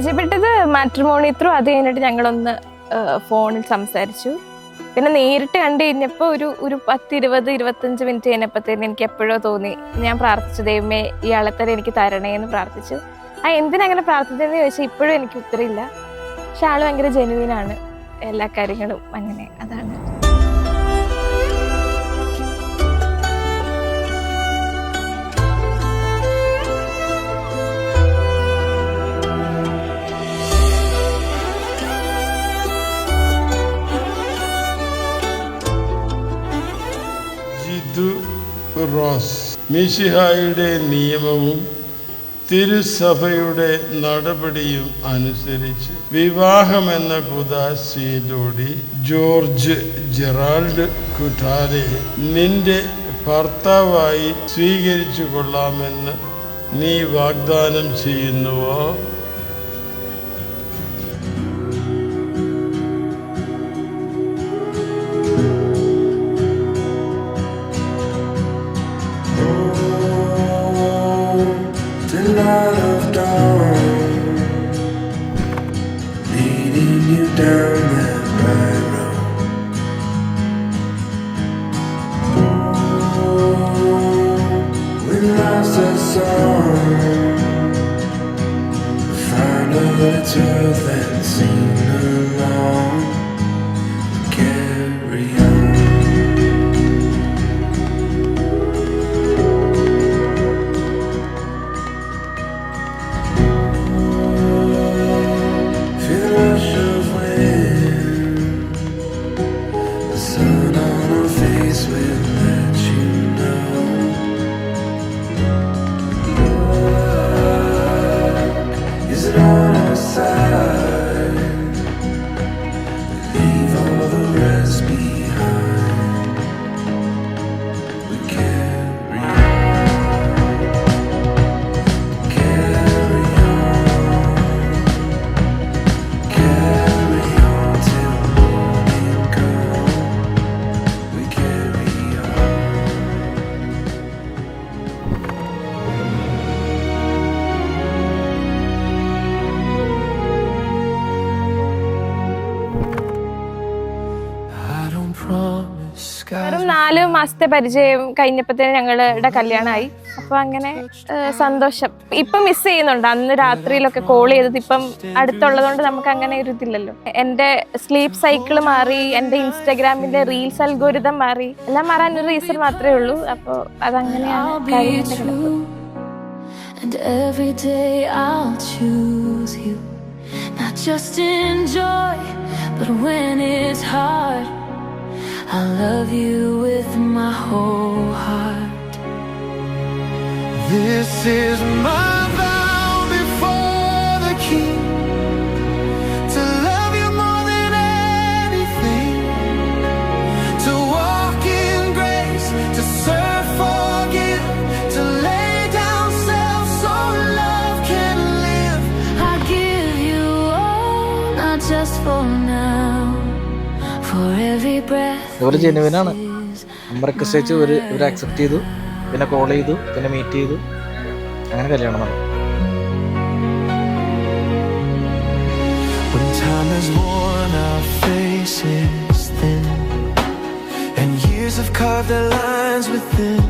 പരിചയപ്പെട്ടത് matrimony through. അത് കഴിഞ്ഞിട്ട് ഞങ്ങളൊന്ന് ഫോണിൽ സംസാരിച്ചു. പിന്നെ നേരിട്ട് കണ്ടു കഴിഞ്ഞപ്പോൾ ഒരു 10-20-25 മിനിറ്റ് കഴിഞ്ഞപ്പോഴത്തേന് എനിക്ക് എപ്പോഴോ തോന്നി, ഞാൻ പ്രാർത്ഥിച്ചു, ദൈവമേ ഇയാളെ തന്നെ എനിക്ക് തരണേന്ന് പ്രാർത്ഥിച്ചു. എന്തിനങ്ങനെ പ്രാർത്ഥിച്ചതെന്ന് ചോദിച്ചാൽ ഇപ്പോഴും എനിക്ക് ഉത്തരമില്ല. പക്ഷെ ആള് ഭയങ്കര ജെനുവിനാണ്, എല്ലാ കാര്യങ്ങളും അങ്ങനെ. അതാണ്. റോസ് മിശിഹായുടെ നിയമവും തിരുസഭയുടെ നടപടിയും അനുസരിച്ച് വിവാഹമെന്ന കുദാശയിലൂടെ ജോർജ് ജെറാൾഡ് കുട്ടാരെ നിന്റെ ഭർത്താവായി സ്വീകരിച്ചു കൊള്ളാമെന്ന് നീ വാഗ്ദാനം ചെയ്യുന്നുവോ? Light of dawn, leading you down that bright road. When life's a song, find a little and sing along. Carry on. വെറും 4 മാസത്തെ പരിചയം കഴിഞ്ഞപ്പോഴത്തേന് ഞങ്ങളുടെ കല്യാണമായി. അപ്പൊ അങ്ങനെ സന്തോഷം. ഇപ്പൊ മിസ് ചെയ്യുന്നുണ്ട് അന്ന് രാത്രിയിലൊക്കെ കോൾ ചെയ്തത്. ഇപ്പം അടുത്തുള്ളതുകൊണ്ട് നമുക്ക് അങ്ങനെ ഒരു ഇതില്ലല്ലോ. എന്റെ സ്ലീപ്പ് സൈക്കിൾ മാറി, എന്റെ ഇൻസ്റ്റാഗ്രാമിന്റെ റീൽസ് അൽഗോരിതം മാറി. എല്ലാം മാറാൻ ഒരു റീസൺ മാത്രമേ ഉള്ളൂ. അപ്പൊ അതങ്ങനെയാണ്. And every day I'll choose you, not just in joy, but when it's hard, I love you with my whole heart. This is my vow before the King, to love you more than anything, to walk in grace, to serve, forgive, to lay down self so love can live. I give you all, not just for now, for every breath. ഒരു ജെനുവിനാണ്. Number request അയച്ചു, ഇവർ accept ചെയ്തു, പിന്നെ call ചെയ്തു, പിന്നെ meet ചെയ്തു, അങ്ങനെ കല്യാണം നടന്നു. When time has worn our faces thin and years have carved their lines within,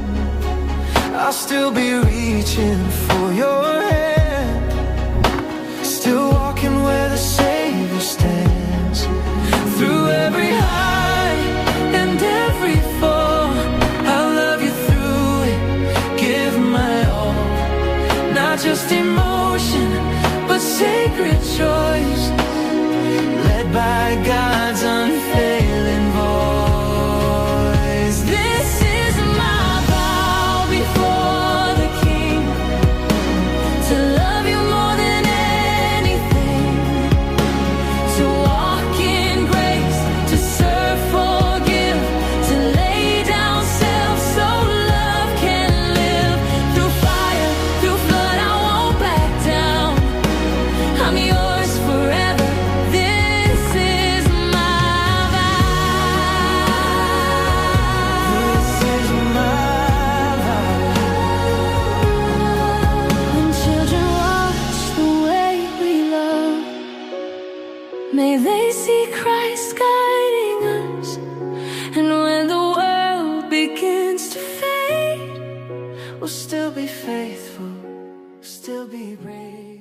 I'll still be reaching for your hand, still walking where the Savior stands. Through every high and every fall, I'll love you through it, give my all. Not just emotion, but sacred choice, led by God's unfailing voice. This is my vow before the King, May they see Christ guiding us. And when the world begins to fade, we'll still be faithful, still be brave.